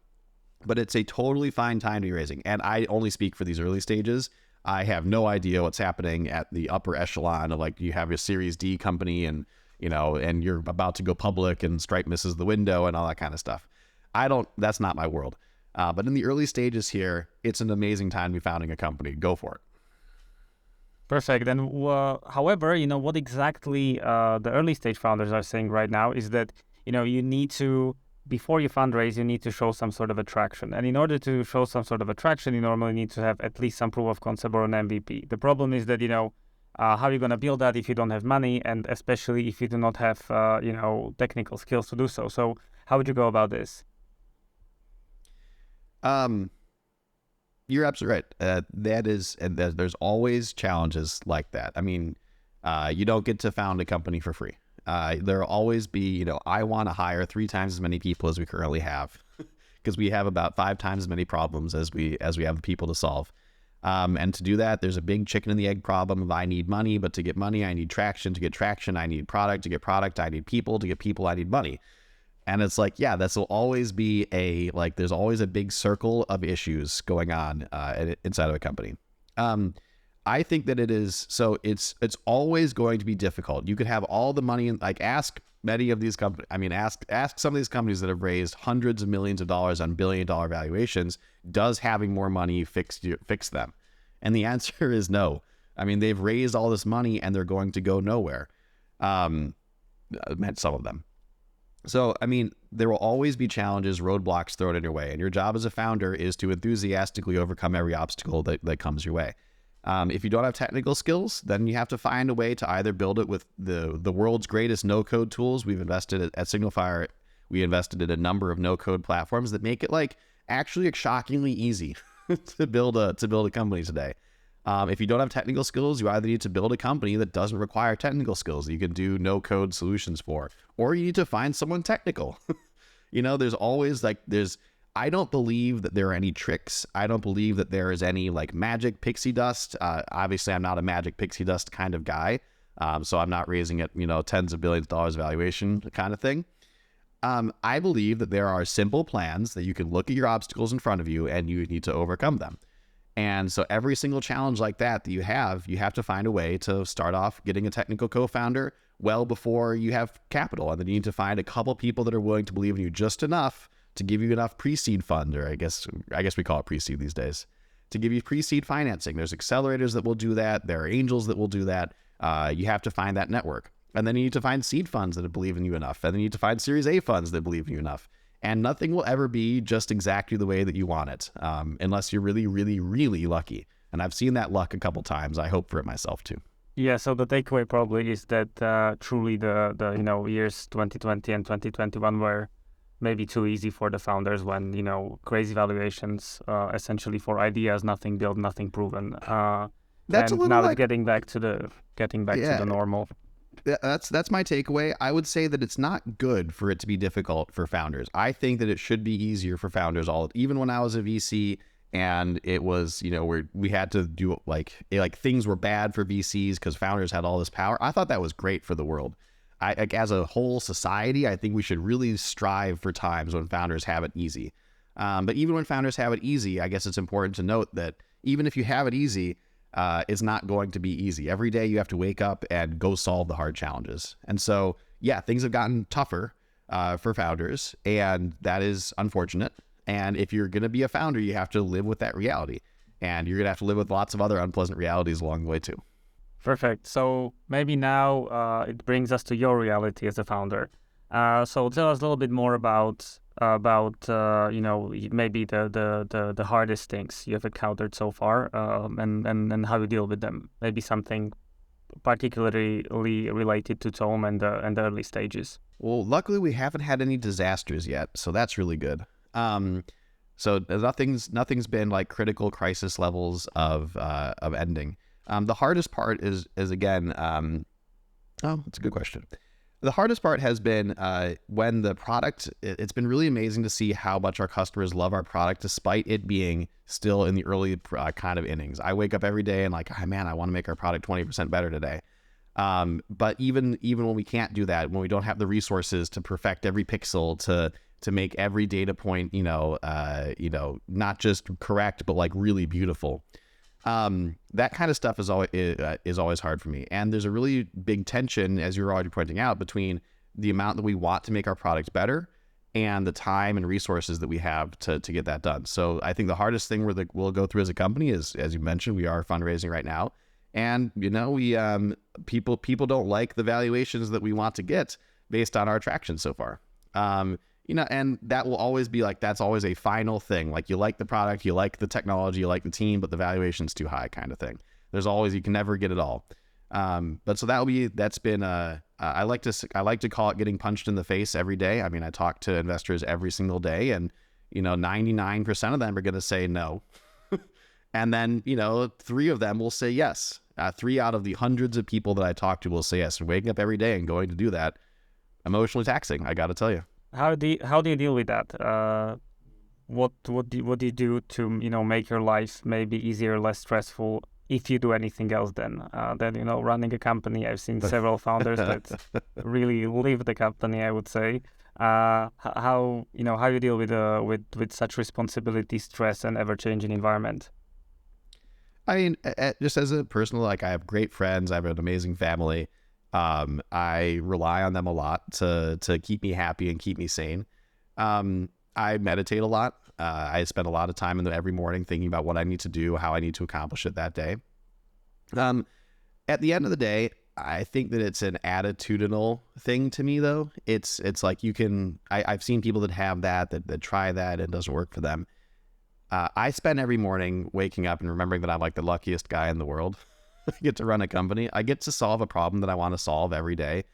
But it's a totally fine time to be raising. And I only speak for these early stages. I have no idea what's happening at the upper echelon of you have a Series D company and you're about to go public and Stripe misses the window and all that kind of stuff. That's not my world. But in the early stages here, it's an amazing time to be founding a company. Go for it. Perfect. And however, what exactly the early stage founders are saying right now is that, you need to, before you fundraise, you need to show some sort of attraction. And in order to show some sort of attraction, you normally need to have at least some proof of concept or an MVP. The problem is that, how are you going to build that if you don't have money, and especially if you do not have, technical skills to do so? So how would you go about this? You're absolutely right. There's always challenges like that. I mean, you don't get to found a company for free. There'll always be, I want to hire 3 times as many people as we currently have, because we have about 5 times as many problems as we have people to solve. And to do that, there's a big chicken and the egg problem of I need money, but to get money, I need traction. To get traction, I need product. To get product, I need people. To get people, I need money. And it's this will always be there's always a big circle of issues going on inside of a company. I think that it's always going to be difficult. You could have all the money and ask many of these companies. I mean, ask some of these companies that have raised hundreds of millions of dollars on billion-dollar valuations. Does having more money fix them? And the answer is no. I mean, they've raised all this money and they're going to go nowhere. Some of them. So, I mean, there will always be challenges, roadblocks thrown in your way. And your job as a founder is to enthusiastically overcome every obstacle that comes your way. If you don't have technical skills, then you have to find a way to either build it with the world's greatest no-code tools. We've invested at Signify. We invested in a number of no-code platforms that make it actually shockingly easy to build a company today. If you don't have technical skills, you either need to build a company that doesn't require technical skills that you can do no-code solutions for, or you need to find someone technical. There's always I don't believe that there are any tricks. I don't believe that there is any magic pixie dust. Obviously, I'm not a magic pixie dust kind of guy. So I'm not raising it, tens of billions of dollars valuation kind of thing. I believe that there are simple plans that you can look at your obstacles in front of you and you need to overcome them. And so every single challenge like that you have to find a way to start off getting a technical co-founder well before you have capital. And then you need to find a couple people that are willing to believe in you just enough to give you enough pre-seed fund, or I guess we call it pre-seed these days, to give you pre-seed financing. There's accelerators that will do that. There are angels that will do that. You have to find that network. And then you need to find seed funds that believe in you enough. And then you need to find Series A funds that believe in you enough. And nothing will ever be just exactly the way that you want it, unless you're really, really, really lucky. And I've seen that luck a couple times. I hope for it myself too. Yeah, so the takeaway probably is that truly the years 2020 and 2021 were maybe too easy for the founders when, crazy valuations, essentially for ideas, nothing built, nothing proven. That's and a little now it's getting back to the normal. That's my takeaway. I would say that it's not good for it to be difficult for founders. I think that it should be easier for founders. Even when I was a VC, And it was, we had to do like things were bad for VCs because founders had all this power. I thought that was great for the world. As a whole society, I think we should really strive for times when founders have it easy. But even when founders have it easy, I guess it's important to note that even if you have it easy, it's not going to be easy. Every day you have to wake up and go solve the hard challenges. And so, yeah, things have gotten tougher for founders, and that is unfortunate. And if you're going to be a founder, you have to live with that reality. And you're going to have to live with lots of other unpleasant realities along the way too. Perfect. So maybe now it brings us to your reality as a founder. So tell us a little bit more about maybe the hardest things you have encountered so far, and how you deal with them. Maybe something particularly related to Tome and the early stages. Well, luckily we haven't had any disasters yet, so that's really good. So nothing's been like critical crisis levels of ending. The hardest part is again, that's a good question. The hardest part has been when the product, it's been really amazing to see how much our customers love our product, despite it being still in the early kind of innings. I wake up every day and like, oh, man, I want to make our product 20% better today. But even when we can't do that, when we don't have the resources to perfect every pixel, to make every data point, not just correct, but like really beautiful. That kind of stuff is always hard for me. And there's a really big tension, as you're already pointing out, between the amount that we want to make our product better and the time and resources that we have to get that done. So I think the hardest thing we'll go through as a company is, as you mentioned, we are fundraising right now. And, we people don't like the valuations that we want to get based on our traction so far. And that will always be like, that's always a final thing. Like, you like the product, you like the technology, you like the team, but the valuation's too high kind of thing. There's always, you can never get it all. But so that's been, I like to call it getting punched in the face every day. I mean, I talk to investors every single day, and, 99% of them are going to say no. And then, 3 of them will say yes. 3 out of the hundreds of people that I talk to will say yes. And waking up every day and going to do that, emotionally taxing, I got to tell you. How do you deal with that? What do you do to make your life maybe easier, less stressful, if you do anything else than running a company? I've seen several founders that really live the company, I would say. How you deal with such responsibility, stress, and ever-changing environment? I mean, just as a personal, like, I have great friends, I have an amazing family. I rely on them a lot to keep me happy and keep me sane. I meditate a lot. I spend a lot of time every morning thinking about what I need to do, how I need to accomplish it that day. At the end of the day, I think that it's an attitudinal thing to me, though. It's like I've seen people that have that try that and it doesn't work for them. I spend every morning waking up and remembering that I'm like the luckiest guy in the world. I get to run a company. I get to solve a problem that I want to solve every day.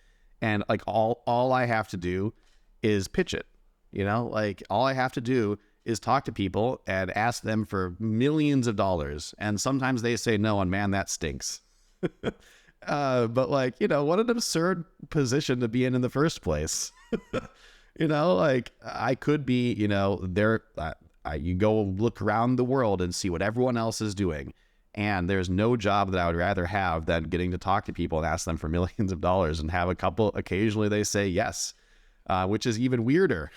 And like all I have to do is pitch it. Like, all I have to do is talk to people and ask them for millions of dollars. And sometimes they say no, and man, that stinks. But like, what an absurd position to be in the first place. Like, I could be, you go look around the world and see what everyone else is doing. And there's no job that I would rather have than getting to talk to people and ask them for millions of dollars, and have a couple, occasionally they say yes, which is even weirder.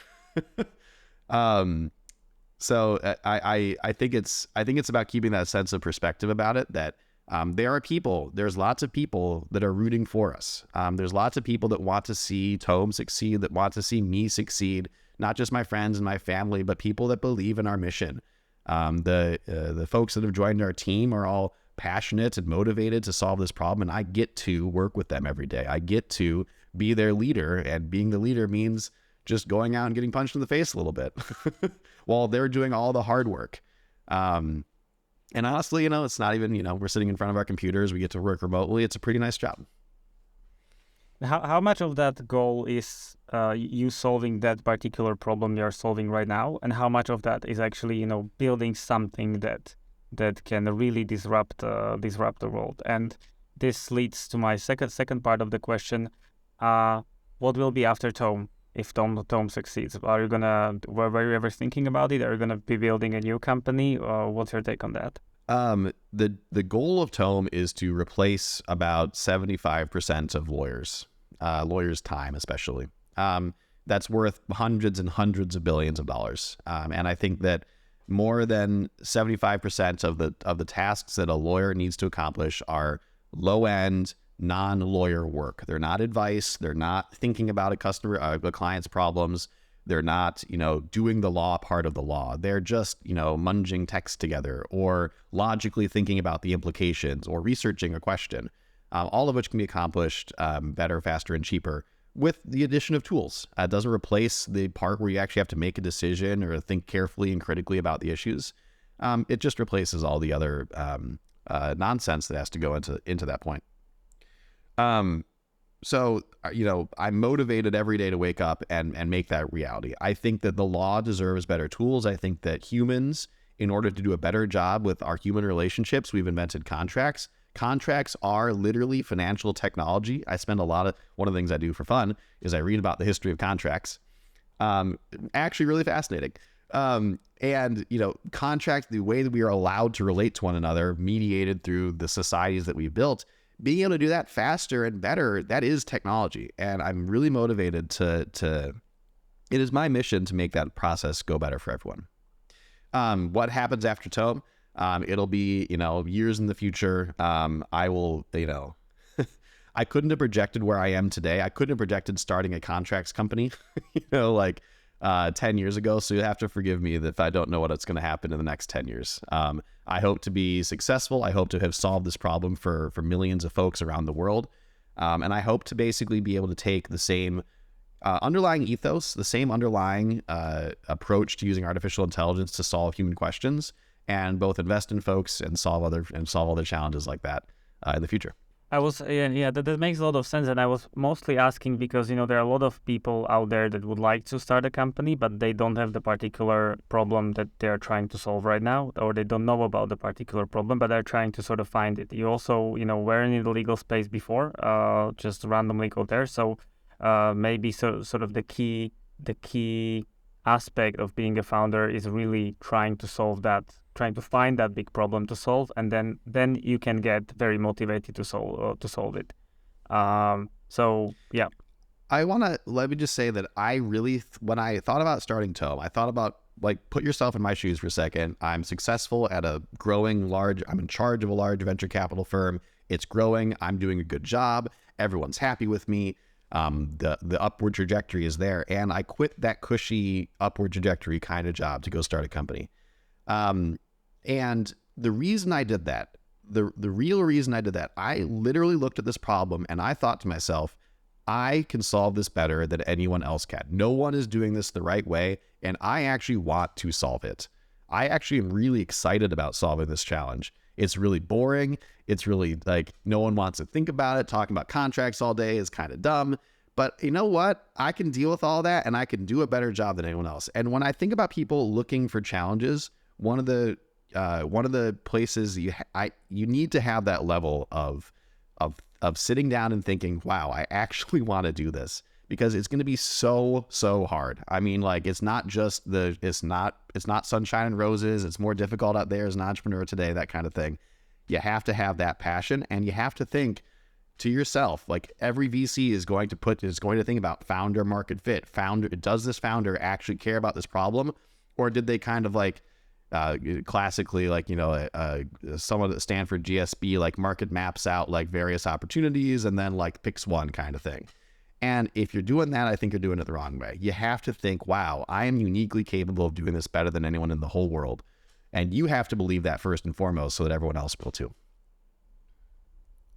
So I think it's about keeping that sense of perspective about it, that there's lots of people that are rooting for us. There's lots of people that want to see Tome succeed, that want to see me succeed, not just my friends and my family, but people that believe in our mission. The folks that have joined our team are all passionate and motivated to solve this problem, and I get to work with them every day. I get to be their leader, and being the leader means just going out and getting punched in the face a little bit while they're doing all the hard work. And honestly, it's not even, we're sitting in front of our computers, we get to work remotely. It's a pretty nice job. How much of that goal is you solving that particular problem you're solving right now, and how much of that is actually building something that can really disrupt the world? And this leads to my second part of the question: what will be after Tome? if Tome succeeds? Were you ever thinking about it? Are you gonna be building a new company? What's your take on that? The goal of Tome is to replace about 75% of lawyers' time, especially. That's worth hundreds and hundreds of billions of dollars. And I think that more than 75% of the tasks that a lawyer needs to accomplish are low-end, non-lawyer work. They're not advice. They're not thinking about a client's problems. They're not, doing the law part of the law. They're just, munging text together or logically thinking about the implications or researching a question, all of which can be accomplished better, faster, and cheaper with the addition of tools. It doesn't replace the part where you actually have to make a decision or think carefully and critically about the issues. It just replaces all the other nonsense that has to go into that point. So, I'm motivated every day to wake up and make that reality. I think that the law deserves better tools. I think that humans, in order to do a better job with our human relationships, we've invented contracts. Contracts are literally financial technology. One of the things I do for fun is I read about the history of contracts. Actually really fascinating. And contracts, the way that we are allowed to relate to one another, mediated through the societies that we've built, being able to do that faster and better, that is technology. And I'm really motivated it is my mission to make that process go better for everyone. What happens after Tome? It'll be, years in the future. I will, I couldn't have projected where I am today. I couldn't have projected starting a contracts company, 10 years ago. So you have to forgive me if I don't know what's going to happen in the next 10 years. I hope to be successful. I hope to have solved this problem for millions of folks around the world. And I hope to basically be able to take the same underlying ethos, the same underlying approach to using artificial intelligence to solve human questions, and both invest in folks and solve other challenges like that in the future. That makes a lot of sense. And I was mostly asking because, there are a lot of people out there that would like to start a company, but they don't have the particular problem that they're trying to solve right now, or they don't know about the particular problem, but they're trying to sort of find it. You also, were in the legal space before, just randomly go there. So maybe sort of the key aspect of being a founder is really trying to find that big problem to solve, and then you can get very motivated to solve it. Yeah. Let me just say that when I thought about starting Tome, I thought about, put yourself in my shoes for a second. I'm successful at I'm in charge of a large venture capital firm. It's growing. I'm doing a good job. Everyone's happy with me. The upward trajectory is there. And I quit that cushy upward trajectory kind of job to go start a company. And the reason I did that, the real reason I did that, I literally looked at this problem and I thought to myself, I can solve this better than anyone else can. No one is doing this the right way, and I actually want to solve it. I actually am really excited about solving this challenge. It's really boring. It's really no one wants to think about it. Talking about contracts all day is kind of dumb. But you know what? I can deal with all that, and I can do a better job than anyone else. And when I think about people looking for challenges, one of the places you need to have that level of sitting down and thinking, wow, I actually want to do this, because it's going to be so hard. I mean, it's not sunshine and roses. It's more difficult out there as an entrepreneur today, that kind of thing. You have to have that passion, and you have to think to yourself, every VC is going to think about founder market fit. Does this founder actually care about this problem? Or did they kind of classically, someone at Stanford GSB, market maps out various opportunities and then picks one kind of thing. And if you're doing that, I think you're doing it the wrong way. You have to think, wow, I am uniquely capable of doing this better than anyone in the whole world. And you have to believe that first and foremost, so that everyone else will too.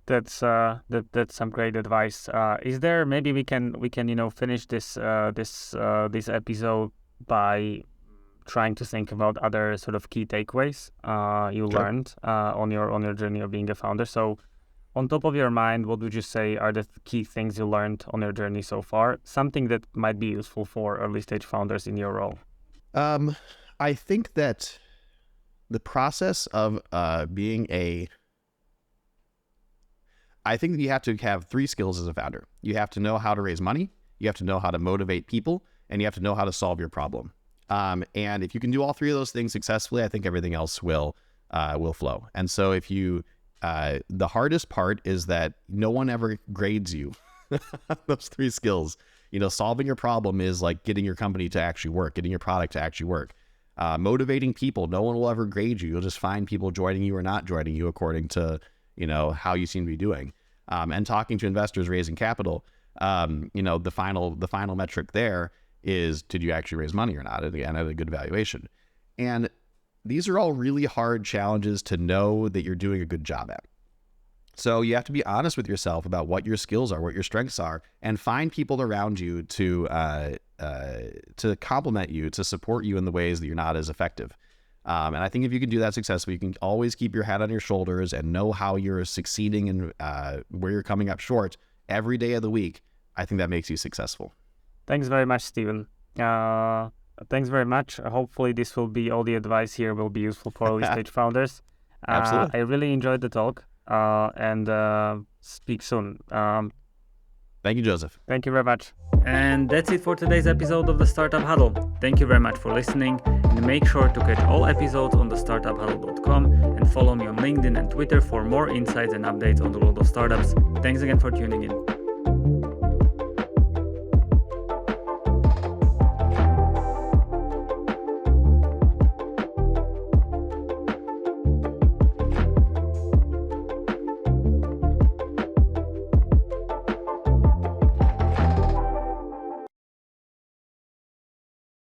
That's some great advice. Is there, maybe we can finish this episode by trying to think about other sort of key takeaways you Sure. learned on your journey of being a founder. So on top of your mind, what would you say are the key things you learned on your journey so far? Something that might be useful for early stage founders in your role. I think that the process of I think that you have to have three skills as a founder. You have to know how to raise money. you have to know how to motivate people, and you have to know how to solve your problem. And if you can do all three of those things successfully, I think everything else will flow. And so if you, the hardest part is that no one ever grades you. Those three skills, solving your problem is like getting your company to actually work, getting your product to actually work. Motivating people, no one will ever grade you. You'll just find people joining you or not joining you according to, how you seem to be doing. And talking to investors, raising capital, the final metric there is, did you actually raise money or not? And again, at a good valuation. And these are all really hard challenges to know that you're doing a good job at. So you have to be honest with yourself about what your skills are, what your strengths are, and find people around you to complement you, to support you in the ways that you're not as effective. And I think if you can do that successfully, you can always keep your head on your shoulders and know how you're succeeding and where you're coming up short every day of the week. I think that makes you successful. Thanks very much, Stephen. Thanks very much. Hopefully this will be, all the advice here will be useful for early stage founders. Absolutely. I really enjoyed the talk and speak soon. Thank you, Joseph. Thank you very much. And that's it for today's episode of the Startup Huddle. Thank you very much for listening, and make sure to catch all episodes on thestartuphuddle.com and follow me on LinkedIn and Twitter for more insights and updates on the world of startups. Thanks again for tuning in.